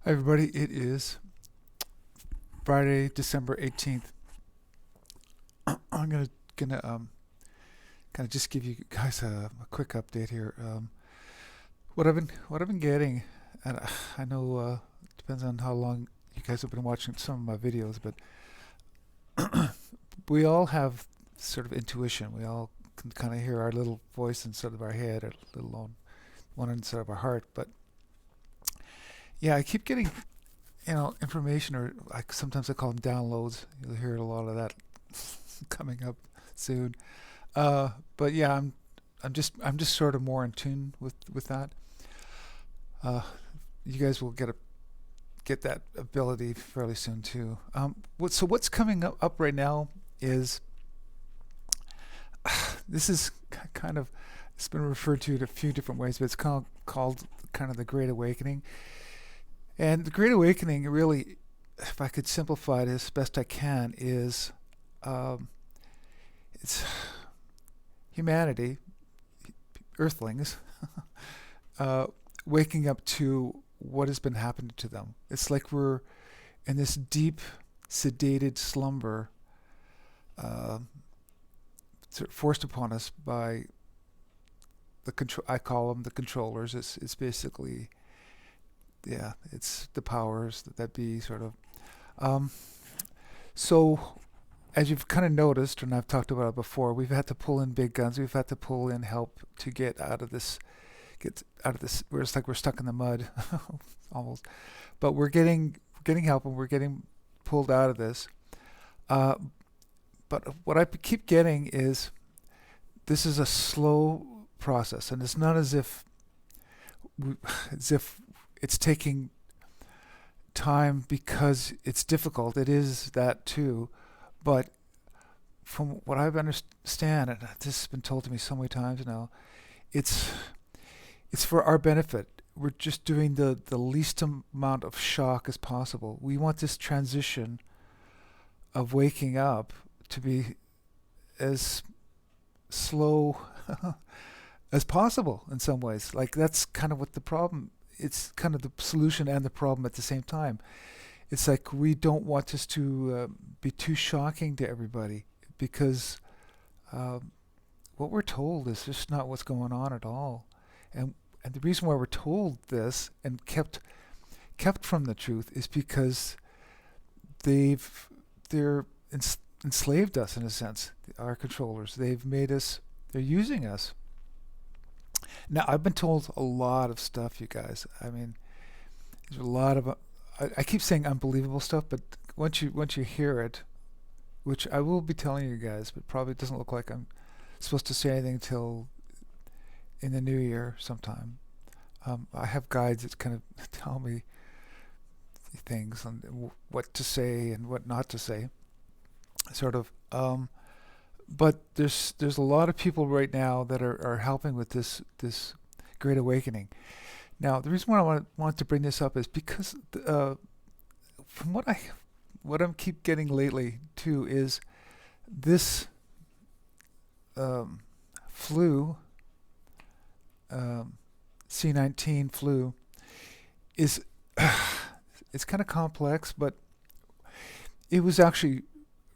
Hi everybody, it is Friday, December 18th. I'm gonna kind of just give you guys a quick update here. What I've been getting, and I know it depends on how long you guys have been watching some of my videos, but we all have sort of intuition. We all can kind of hear our little voice inside of our head, or little one inside of our heart. But yeah, I keep getting information, or like sometimes I call them downloads. You'll hear a lot of that coming up soon. But yeah, I'm just sort of more in tune with that. Uh, you guys will get that ability fairly soon too. What's coming up right now is this is kind of, it's been referred to in a few different ways, but it's called kind of the Great Awakening. And the Great Awakening really, if I could simplify it as best I can, is um, it's humanity, Earthlings, uh, waking up to what has been happening to them. It's like we're in this deep, sedated slumber, uh, sort of forced upon us by the control. I call them the controllers. It's basically, yeah, it's the powers that be sort of. Um, so as you've kind of noticed, and I've talked about it before, we've had to pull in big guns. We've had to pull in help to get out of this. We're just like we're stuck in the mud, almost. But we're getting help, and we're getting pulled out of this. Uh, but what I keep getting is this is a slow process, and it's not we, as if it's taking time because it's difficult. It is that too, but from what I understand, and this has been told to me so many times now, it's it's for our benefit. We're just doing the least amount of shock as possible. We want this transition of waking up to be as slow as possible in some ways. Like that's kind of what the problem. It's kind of the solution and the problem at the same time. It's like we don't want this to be too shocking to everybody because um, what we're told is just not what's going on at all. And the reason why we're told this and kept from the truth is because they're enslaved us in a sense. Our controllers. They've made us. They're using us. Now I've been told a lot of stuff, you guys. I mean, there's a lot of. I keep saying unbelievable stuff, but once you hear it, which I will be telling you guys, but probably doesn't look like I'm supposed to say anything till in the new year sometime. I have guides that kind of tell me things on what to say and what not to say, sort of. But there's a lot of people right now that are helping with this great awakening. Now, the reason why I want to bring this up is because from what I'm keep getting lately too is this um, flu, um, C19 flu, is it's kind of complex, but it was actually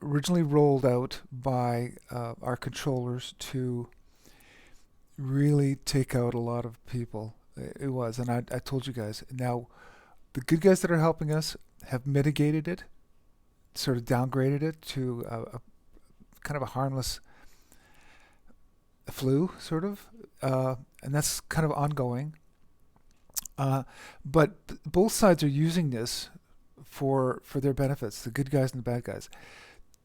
originally rolled out by our controllers to really take out a lot of people. It was, and I told you guys. Now, the good guys that are helping us have mitigated it, sort of downgraded it to a kind of a harmless flu, sort of, and that's kind of ongoing. Uh, but both sides are using this for their benefits. The good guys and the bad guys.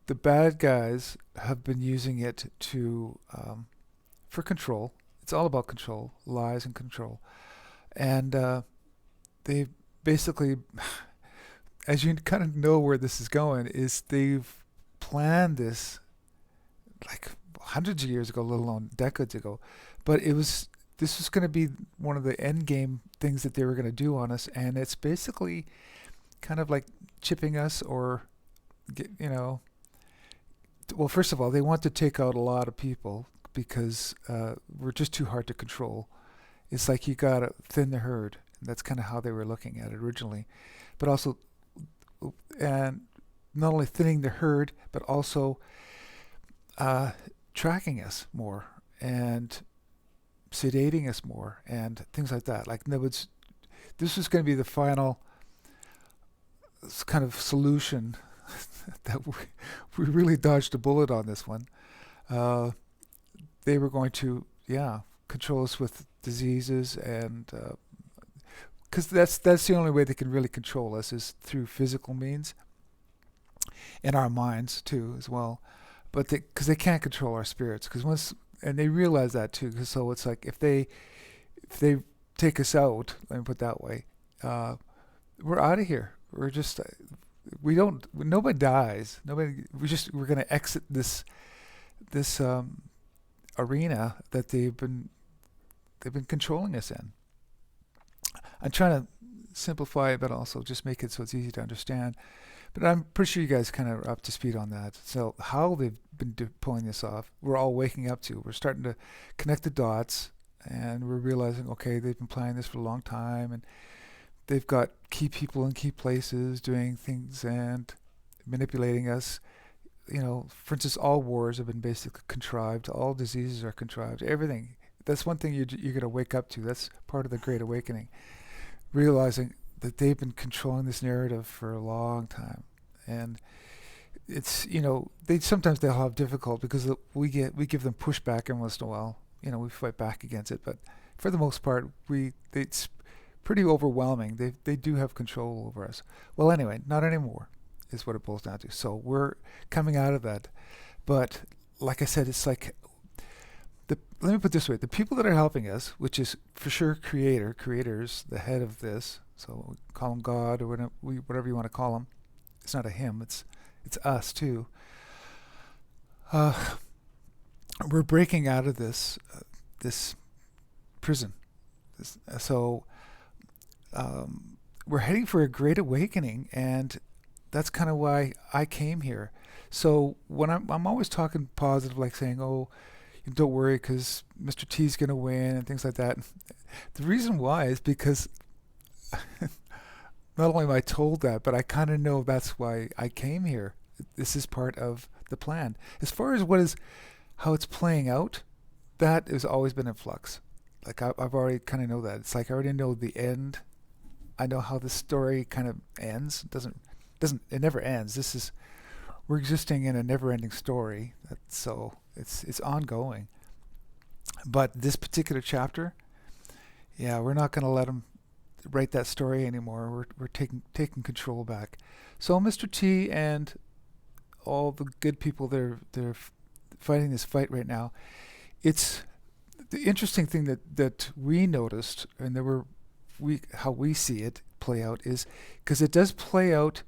The bad guys have been using it to for control. It's all about control, lies and control, and they basically, as you kind of know where this is going, is they've planned this like hundreds of years ago, let alone decades ago. But this was going to be one of the end game things that they were going to do on us, and it's basically kind of like chipping us or get, well, first of all, they want to take out a lot of people because we're just too hard to control. It's like you gotta thin the herd. And that's kind of how they were looking at it originally. But also, and not only thinning the herd, but also tracking us more and sedating us more and things like that. Like, in other words, this was going to be the final kind of solution that we really dodged a bullet on this one. They were going to, control us with diseases, and because that's the only way they can really control us is through physical means, and our minds too as well. But because they can't control our spirits, and they realize that too. So it's like if they take us out, let me put it that way, we're out of here. We're just nobody dies. We're going to exit this arena that they've been controlling us in. I'm trying to simplify it, but also just make it so it's easy to understand. But I'm pretty sure you guys kind of are up to speed on that. So how they've been pulling this off, we're all waking up to. We're starting to connect the dots, and we're realizing, okay, they've been planning this for a long time, and they've got key people in key places doing things and manipulating us. For instance, all wars have been basically contrived. All diseases are contrived. Everything. That's one thing you're going to wake up to. That's part of the Great Awakening. Realizing that they've been controlling this narrative for a long time. And it's, sometimes they'll have difficulty because we give them pushback every once in a while. We fight back against it. But for the most part, it's pretty overwhelming. They do have control over us. Well, anyway, not anymore is what it boils down to. So we're coming out of that. But like I said, it's like, let me put it this way. The people that are helping us, which is for sure creators, the head of this, so we call him God or whatever you want to call him. It's not a him, it's us too. We're breaking out of this prison. We're heading for a great awakening, and that's kind of why I came here. So when I'm always talking positive, like saying, "Oh, don't worry, because Mr. T's going to win," and things like that. The reason why is because not only am I told that, but I kind of know that's why I came here. This is part of the plan. As far as how it's playing out, that has always been in flux. Like I've already kind of know that. It's like I already know the end. I know how the story kind of ends. It never ends. We're existing in a never-ending story. So it's ongoing. But this particular chapter, we're not going to let them write that story anymore. We're taking control back. So Mr. T and all the good people they're fighting this fight right now. It's the interesting thing that we noticed, and how we see it play out is because it does play out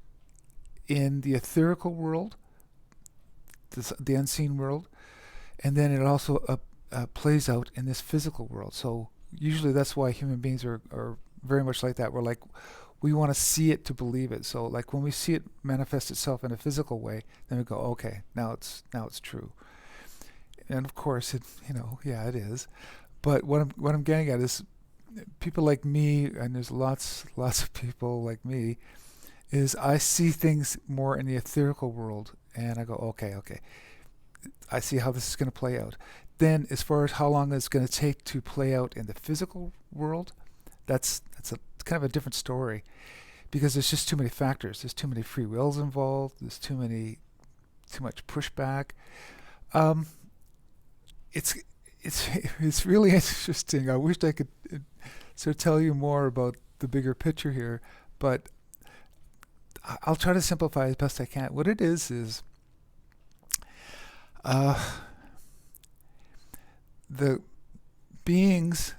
in the etherical world, the unseen world, and then it also plays out in this physical world. So usually that's why human beings are very much like that. We're like, we want to see it to believe it. So like when we see it manifest itself in a physical way, then we go, okay, now it's true. And of course, it is. But what I'm getting at is people like me, and there's lots of people like me, is I see things more in the etherical world, and I go, okay, I see how this is going to play out. Then, as far as how long it's going to take to play out in the physical world, that's kind of a different story, because there's just too many factors. There's too many free wills involved. There's too much pushback. It's really interesting. I wished I could sort of tell you more about the bigger picture here, but I'll try to simplify as best I can. What it is the beings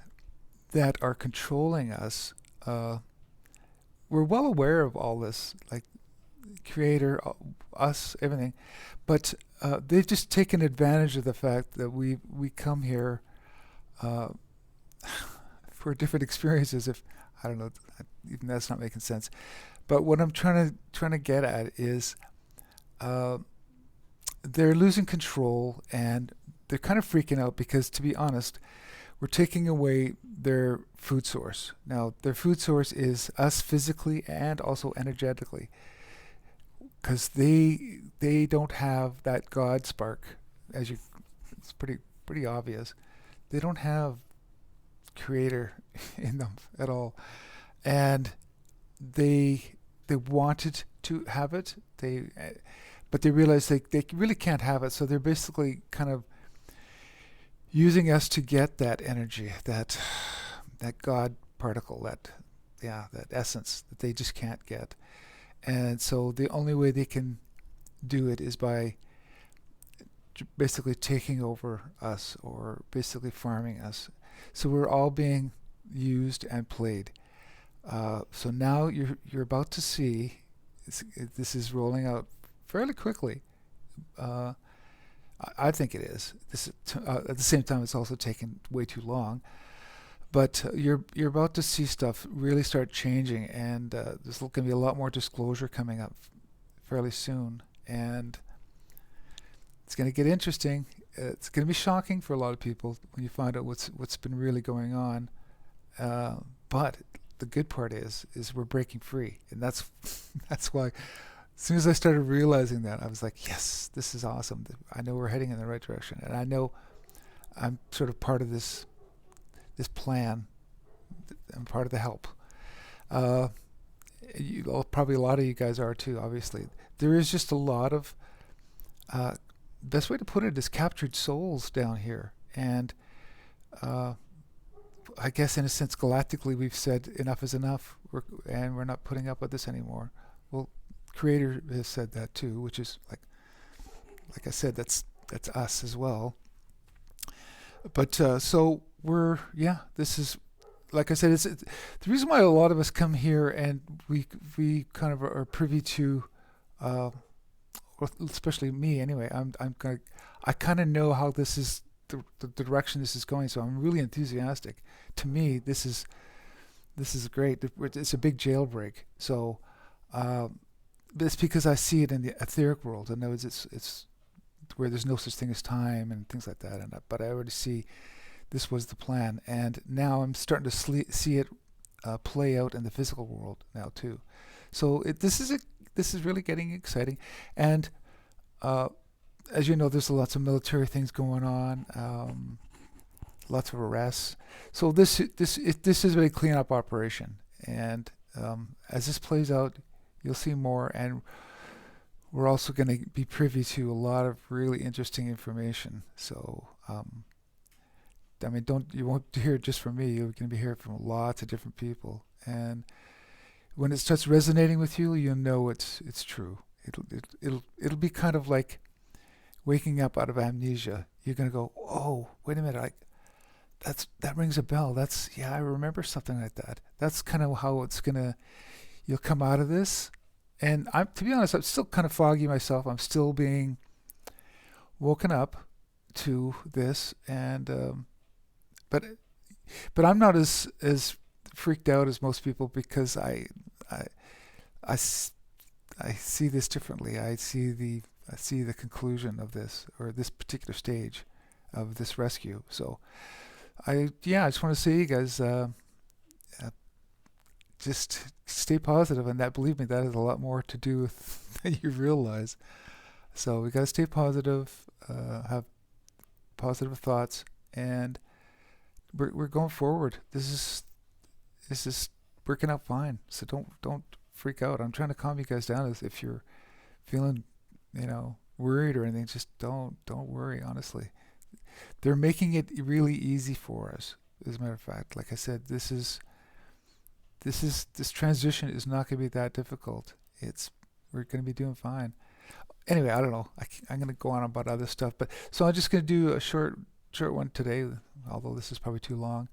that are controlling us, we're well aware of all this, like Creator, us, everything, but they've just taken advantage of the fact that we come here for different experiences. If I don't know, even that's not making sense. But what I'm trying to get at is they're losing control, and they're kind of freaking out because, to be honest, we're taking away their food source. Now, their food source is us physically and also energetically, because they don't have that God spark. As you, it's pretty obvious. They don't have Creator in them at all, and they wanted to have it. But they realize they really can't have it. So they're basically kind of using us to get that energy, that God particle, that essence that they just can't get. And so the only way they can do it is by basically taking over us, or basically farming us. So we're all being used and played. So now you're about to see this is rolling out fairly quickly. I think it is. At the same time, it's also taken way too long. But you're about to see stuff really start changing, and there's going to be a lot more disclosure coming up fairly soon, and it's going to get interesting. It's going to be shocking for a lot of people when you find out what's been really going on. But the good part is we're breaking free, and that's that's why. As soon as I started realizing that, I was like, yes, this is awesome. I know we're heading in the right direction, and I know I'm sort of part of this plan. I'm part of the help. Probably a lot of you guys are too, obviously. There is just a lot of, best way to put it is captured souls down here. And I guess in a sense, galactically, we've said enough is enough, and we're not putting up with this anymore. Well, Creator has said that too, which is like I said, that's us as well. But so this is, like I said, it's the reason why a lot of us come here, and we kind of are privy to, well, especially me anyway. I kind of know how this is the direction this is going, so I'm really enthusiastic. To me, this is great. It's a big jailbreak. So. It's because I see it in the etheric world. I know it's where there's no such thing as time and things like that. But I already see this was the plan, and now I'm starting to see it play out in the physical world now too. So this is really getting exciting, and as you know, there's lots of military things going on, lots of arrests. So this is a very cleanup operation, and as this plays out, you'll see more, and we're also going to be privy to a lot of really interesting information. So, I mean, you won't hear it just from me. You're going to be hearing from lots of different people, and when it starts resonating with you, you'll know it's true. It'll be kind of like waking up out of amnesia. You're going to go, oh, wait a minute, that rings a bell. I remember something like that. That's kind of how you'll come out of this. And to be honest, I'm still kind of foggy myself. I'm still being woken up to this, and but I'm not as freaked out as most people, because I see this differently. I see the conclusion of this, or this particular stage of this rescue. So I just want to say, you guys, just stay positive, and believe me, that has a lot more to do with than you realize. So we got to stay positive, have positive thoughts, and we're going forward. This is working out fine. So don't freak out. I'm trying to calm you guys down. As if you're feeling, worried or anything, just don't worry. Honestly, they're making it really easy for us. As a matter of fact, like I said, this transition is not going to be that difficult. We're going to be doing fine. Anyway, I don't know. I'm going to go on about other stuff, so I'm just going to do a short one today, although this is probably too long.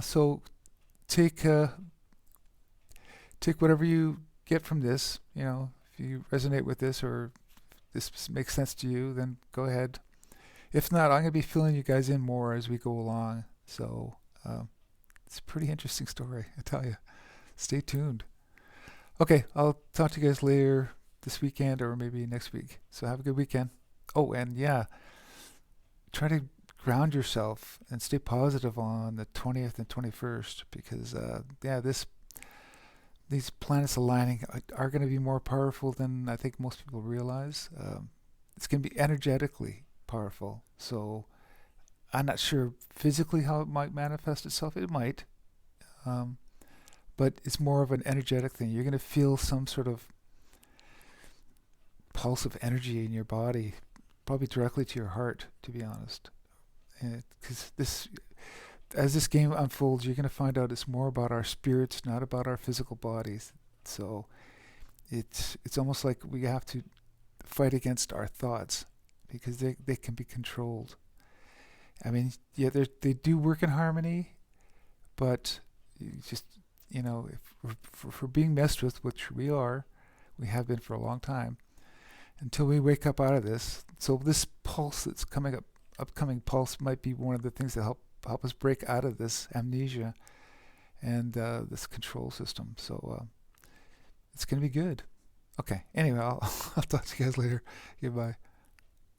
So take whatever you get from this. If you resonate with this, or this makes sense to you, then go ahead. If not, I'm going to be filling you guys in more as we go along. So it's a pretty interesting story, I tell you. Stay tuned. Okay, I'll talk to you guys later this weekend, or maybe next week. So have a good weekend. Oh, and try to ground yourself and stay positive on the 20th and 21st, because these planets aligning are going to be more powerful than I think most people realize. It's going to be energetically powerful. So I'm not sure physically how it might manifest itself. It might, but it's more of an energetic thing. You're going to feel some sort of pulse of energy in your body, probably directly to your heart, to be honest. Because as this game unfolds, you're going to find out it's more about our spirits, not about our physical bodies. So it's almost like we have to fight against our thoughts, because they can be controlled. I mean, yeah, they do work in harmony, but just, if we're being messed with, which we have been for a long time, until we wake up out of this. So this pulse that's upcoming pulse might be one of the things that help us break out of this amnesia and this control system. So it's going to be good. Okay. Anyway, I'll talk to you guys later. Goodbye.